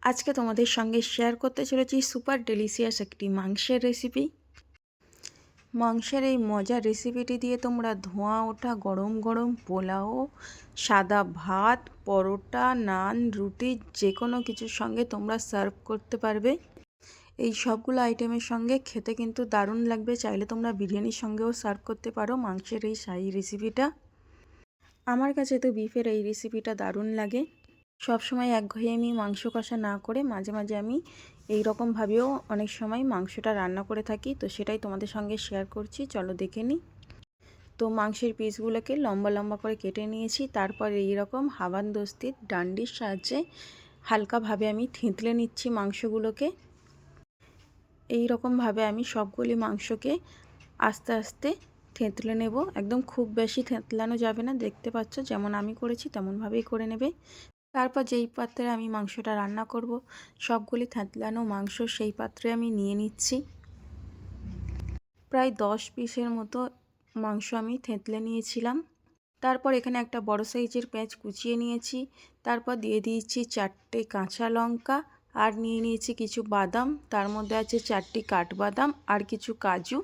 আজকে তোমাদের সঙ্গে শেয়ার করতে চলেছি সুপার ডেলিশিয়াস একটি মাংসের রেসিপি। মাংসের এই মজার রেসিপিটি দিয়ে তোমরা ধোঁয়া ওঠা গরম গরম পোলাও, সাদা ভাত, পরোটা, নান, রুটি যে কোনো কিছুর সঙ্গে তোমরা সার্ভ করতে পারবে। এই সবগুলো আইটেমের সঙ্গে খেতে কিন্তু দারুণ লাগবে। চাইলে তোমরা বিরিয়ানির সঙ্গেও সার্ভ করতে পারো মাংসের এই শাহী রেসিপিটা। আমার কাছে তো বিফের এই রেসিপিটা দারুণ লাগে। সবসময় একঘেয়েমি মাংস কষা না করে মাঝে মাঝে আমি এই রকমভাবেও অনেক সময় মাংসটা রান্না করে থাকি, তো সেটাই তোমাদের সঙ্গে শেয়ার করছি। চলো দেখে নিই। তো মাংসের পিসগুলোকে লম্বা লম্বা করে কেটে নিয়েছি। তারপর এই রকম হাবানদিস্তার ডান্ডির সাহায্যে হালকাভাবে আমি থেঁতলে নিচ্ছি মাংসগুলোকে। এই রকমভাবে আমি সবগুলি মাংসকে আস্তে আস্তে থেঁতলে নেব। একদম খুব বেশি থেঁতলানো যাবে না, দেখতে পাচ্ছ যেমন আমি করেছি তেমনভাবেই করে নেবে। তারপর যেই পাত্রে আমি মাংসটা রান্না করব, সবগুলি থেঁতলানো মাংস সেই পাত্রে আমি নিয়ে নিচ্ছি। প্রায় 10 পিসের মতো মাংস আমি থেঁতলে নিয়েছিলাম। তারপর এখানে একটা বড় সাইজের পেঁয়াজ কুচিয়ে নিয়েছি। তারপর দিয়ে দিয়েছি 4টে কাঁচা লঙ্কা, আর নিয়ে নিয়েছি কিছু বাদাম, তার মধ্যে আছে 4টি কাঠবাদাম আর কিছু কাজু।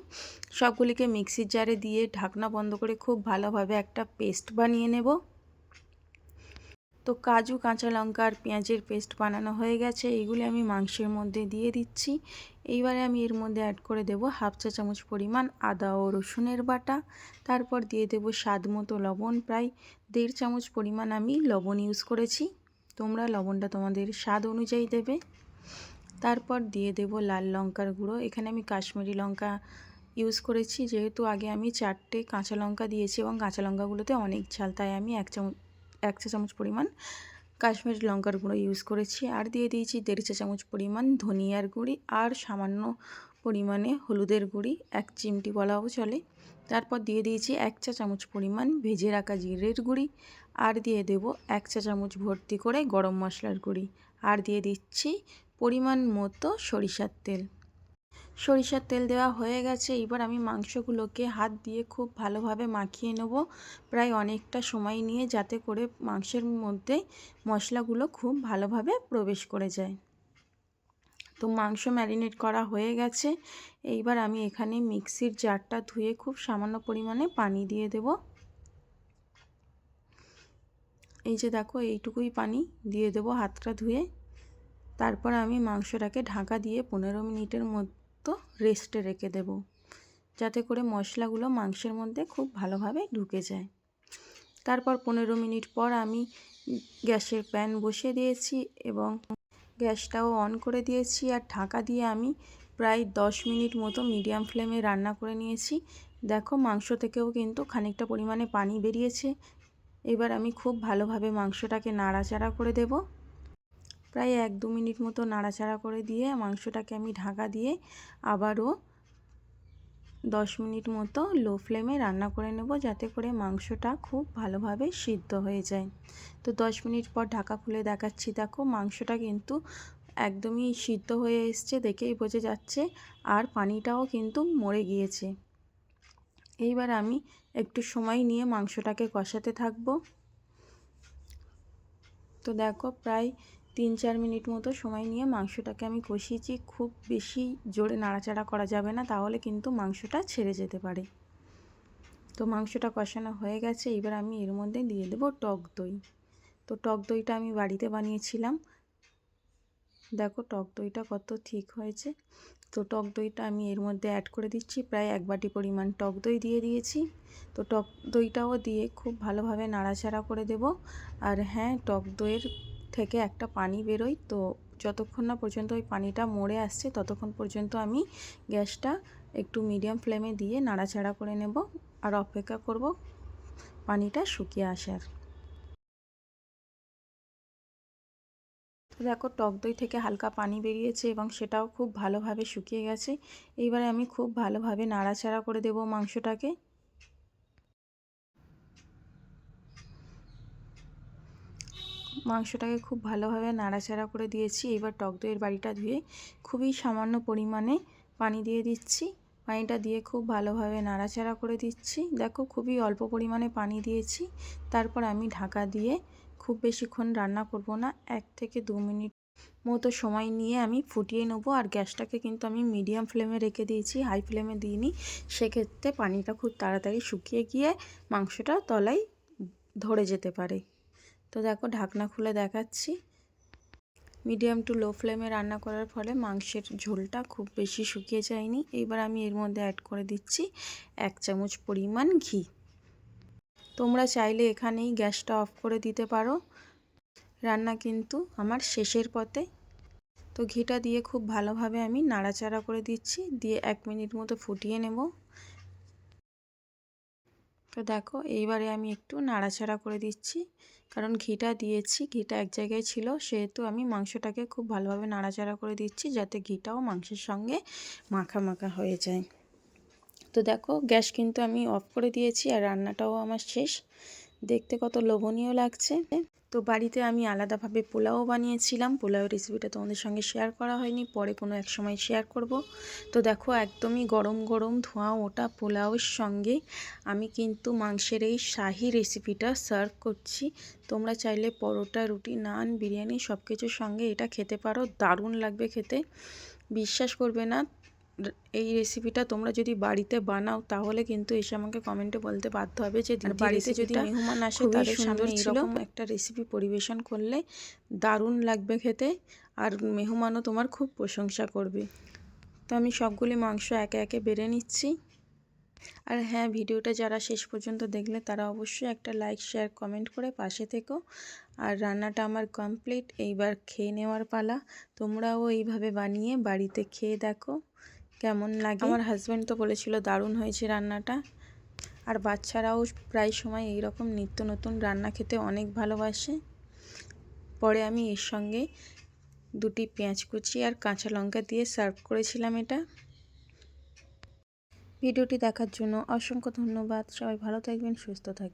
সবগুলিকে মিক্সির জারে দিয়ে ঢাকনা বন্ধ করে খুব ভালোভাবে একটা পেস্ট বানিয়ে নেব। তো কাজু, কাঁচা লঙ্কা আর পেঁয়াজের পেস্ট বানানো হয়ে গেছে। এইগুলি আমি মাংসের মধ্যে দিয়ে দিচ্ছি। এইবারে আমি এর মধ্যে অ্যাড করে দেব 1/2 চা চামচ পরিমাণ আদা ও রসুনের বাটা। তারপর দিয়ে দেব স্বাদ মতো লবণ, প্রায় 1.5 চামচ পরিমাণ আমি লবণ ইউজ করেছি। তোমরা লবণটা তোমাদের স্বাদ অনুযায়ী দেবে। তারপর দিয়ে দেব লাল লঙ্কার গুঁড়ো। এখানে আমি কাশ্মীরি লঙ্কা ইউজ করেছি, যেহেতু আগে আমি 4টে কাঁচা লঙ্কা দিয়েছি এবং কাঁচা লঙ্কাগুলোতে অনেক ঝাল, তাই আমি 1 চা চামচ পরিমাণ কাশ্মীরি লঙ্কার গুঁড়ো ইউজ করেছি। আর দিয়ে দিয়েছি 1.5 চা চামচ পরিমাণ ধনিয়ার গুঁড়ি আর সামান্য পরিমাণে হলুদের গুঁড়ি, 1 চিমটি বলাও চলে। তারপর দিয়ে দিয়েছি 1 চা চামচ পরিমাণ ভেজে রাখা জিরের গুঁড়ি, আর দিয়ে দেব 1 চা চামচ ভর্তি করে গরম মশলার গুঁড়ি, আর দিয়ে দিচ্ছি পরিমাণ মতো সরিষার তেল। সরিষার তেল দেওয়া হয়ে গেছে। এবার আমি মাংসগুলোকে হাত দিয়ে খুব ভালোভাবে মাখিয়ে নেব, প্রায় অনেকটা সময় নিয়ে, যাতে করে মাংসের মধ্যে মশলাগুলো খুব ভালোভাবে প্রবেশ করে যায়। তো মাংস ম্যারিনেট করা হয়ে গেছে। এইবার আমি এখানে মিক্সির জারটা ধুয়ে খুব সামান্য পরিমাণে পানি দিয়ে দেব। এই যে দেখো, এইটুকুই পানি দিয়ে দেব হাতটা ধুয়ে। তারপর আমি মাংসটাকে ঢাকা দিয়ে 15 মিনিটের মতো রেস্টে রেখে দেব, যাতে করে মশলাগুলো মাংসের মধ্যে খুব ভালোভাবে ঢুকে যায়। তারপর 15 মিনিট পর আমি গ্যাসের প্যান বসিয়ে দিয়েছি এবং গ্যাসটাও অন করে দিয়েছি, আর ঢাকা দিয়ে আমি প্রায় 10 মিনিট মতো মিডিয়াম ফ্লেমে রান্না করে নিয়েছি। দেখো, মাংস থেকেও কিন্তু খানিকটা পরিমাণে পানি বেরিয়েছে। এবার আমি খুব ভালোভাবে মাংসটাকে নাড়াচাড়া করে দেব। প্রায় 1-2 মিনিট মতো নাড়াচাড়া করে দিয়ে মাংসটাকে আমি ঢাকা দিয়ে আবারও 10 মিনিট মতো লো ফ্লেমে রান্না করে নেব, যাতে করে মাংসটা খুব ভালোভাবে সিদ্ধ হয়ে যায়। তো 10 মিনিট পর ঢাকা খুলে দেখাচ্ছি। দেখো, মাংসটা কিন্তু একদমই সিদ্ধ হয়ে এসছে, দেখেই বোঝা যাচ্ছে, আর পানিটাও কিন্তু মরে গিয়েছে। এইবার আমি একটু সময় নিয়ে মাংসটাকে কষাতে থাকবো। তো দেখো, প্রায় 3-4 মিনিট মতো সময় নিয়ে মাংসটাকে আমি কষিয়েছি। খুব বেশি জোরে নাড়াচাড়া করা যাবে না, তাহলে কিন্তু মাংসটা ছেড়ে যেতে পারে। তো মাংসটা কষানো হয়ে গেছে। এবার আমি এর মধ্যে দিয়ে দেব টক দই। তো টক দইটা আমি বাড়িতে বানিয়েছিলাম। দেখো টক দইটা কত ঠিক হয়েছে। তো টক দইটা আমি এর মধ্যে অ্যাড করে দিচ্ছি। প্রায় 1 বাটি পরিমাণ টক দই দিয়ে দিয়েছি। তো টক দইটাও দিয়ে খুব ভালোভাবে নাড়াচাড়া করে দেব। আর হ্যাঁ, টক দইয়ের থেকে একটা পানি বেরোয়, তো যতক্ষণ না পর্যন্ত ওই পানিটা মরে আসছে ততক্ষণ পর্যন্ত আমি গ্যাসটা একটু মিডিয়াম ফ্লেমে দিয়ে নাড়াচাড়া করে নেব, আর অপেক্ষা করব পানিটা শুকিয়ে আসার। দেখো, টক দই থেকে হালকা পানি বেরিয়েছে এবং সেটাও খুব ভালোভাবে শুকিয়ে গেছে। এইবারে আমি খুব ভালোভাবে নাড়াচাড়া করে দেব মাংসটাকে। মাংসটাকে খুব ভালোভাবে নাড়াচাড়া করে দিয়েছি। এবার টক দইয়ের বাটিটা ধুয়ে খুবই সামান্য পরিমাণে পানি দিয়ে দিচ্ছি। পানিটা দিয়ে খুব ভালোভাবে নাড়াচাড়া করে দিচ্ছি। দেখো, খুবই অল্প পরিমাণে পানি দিয়েছি। তারপর আমি ঢাকা দিয়ে খুব বেশিক্ষণ রান্না করব না, 1 থেকে 2 মিনিট মতো সময় নিয়ে আমি ফুটিয়ে নেবো। আর গ্যাসটাকে কিন্তু আমি মিডিয়াম ফ্লেমে রেখে দিয়েছি, হাই ফ্লেমে দিইনি। সেক্ষেত্রে পানিটা খুব তাড়াতাড়ি শুকিয়ে গিয়ে মাংসটা তলায় ধরে যেতে পারে। তো দেখো ঢাকনা খুলে দেখাচ্ছি। মিডিয়াম টু লো ফ্লেমে রান্না করার ফলে মাংসের ঝোলটা খুব বেশি শুকিয়ে যায়নি। এইবার আমি এর মধ্যে অ্যাড করে দিচ্ছি 1 চামচ পরিমাণ ঘি। তোমরা চাইলে এখানেই গ্যাসটা অফ করে দিতে পারো। রান্না কিন্তু আমার শেষের পথে। তো ঘিটা দিয়ে খুব ভালোভাবে আমি নাড়াচাড়া করে দিচ্ছি, দিয়ে 1 মিনিট মতো ফুটিয়ে নেব। তো দেখো এইবারে আমি একটু নাড়াচাড়া করে দিচ্ছি, কারণ ঘিটা দিয়েছি, ঘিটা এক জায়গায় ছিল, সেহেতু আমি মাংসটাকে খুব ভালোভাবে নাড়াচাড়া করে দিচ্ছি যাতে ঘিটাও মাংসের সঙ্গে মাখা মাখা হয়ে যায়। তো দেখো গ্যাস কিন্তু আমি অফ করে দিয়েছি আর রান্নাটাও আমার শেষ। দেখতে কত লোভনীয় লাগছে। তো বাড়িতে আমি আলাদাভাবে পোলাও বানিয়েছিলাম, পোলাও রেসিপিটা তোমাদের সঙ্গে শেয়ার করা হয়নি, পরে কোনো এক সময় শেয়ার করব। তো দেখো একদমই গরম গরম ধোঁয়া ওটা পোলাওয়ের সঙ্গে আমি কিন্তু মাংসের এই শাহি রেসিপিটা সার্ভ করছি। তোমরা চাইলে পরোটা, রুটি, নান, বিরিয়ানি সব কিছুর সঙ্গে এটা খেতে পারো, দারুণ লাগবে খেতে। বিশ্বাস করবে না, এই রেসিপিটা তোমরা যদি বাড়িতে বানাও তাহলে কিন্তু এসে আমাকে কমেন্টে বলতে বাধ্য হবে যে বাড়িতে যদি মেহমান আসে তাদের সামনে এরকম একটা রেসিপি পরিবেশন করলে দারুণ লাগবে খেতে, আর মেহমানও তোমার খুব প্রশংসা করবে। তো আমি সবগুলি মাংস একে একে বেড়ে নিচ্ছি। আর হ্যাঁ, ভিডিওটা যারা শেষ পর্যন্ত দেখলে তারা অবশ্যই একটা লাইক, শেয়ার, কমেন্ট করে পাশে থেকো। আর রান্নাটা আমার কমপ্লিট, এইবার খেয়ে নেওয়ার পালা। তোমরাও এইভাবে বানিয়ে বাড়িতে খেয়ে দেখো কেমন লাগে। আমার হাজব্যান্ড তো বলেছিল দারুণ হয়েছে রান্নাটা। আর বাচ্চারাও প্রায় সময় এইরকম নিত্য নতুন রান্না খেতে অনেক ভালোবাসে। পরে আমি এর সঙ্গে 2টি পেঁয়াজ কুচি আর কাঁচা লঙ্কা দিয়ে সার্ভ করেছিলাম এটা। ভিডিওটি দেখার জন্য অসংখ্য ধন্যবাদ। সবাই ভালো থাকবেন, সুস্থ থাকবেন।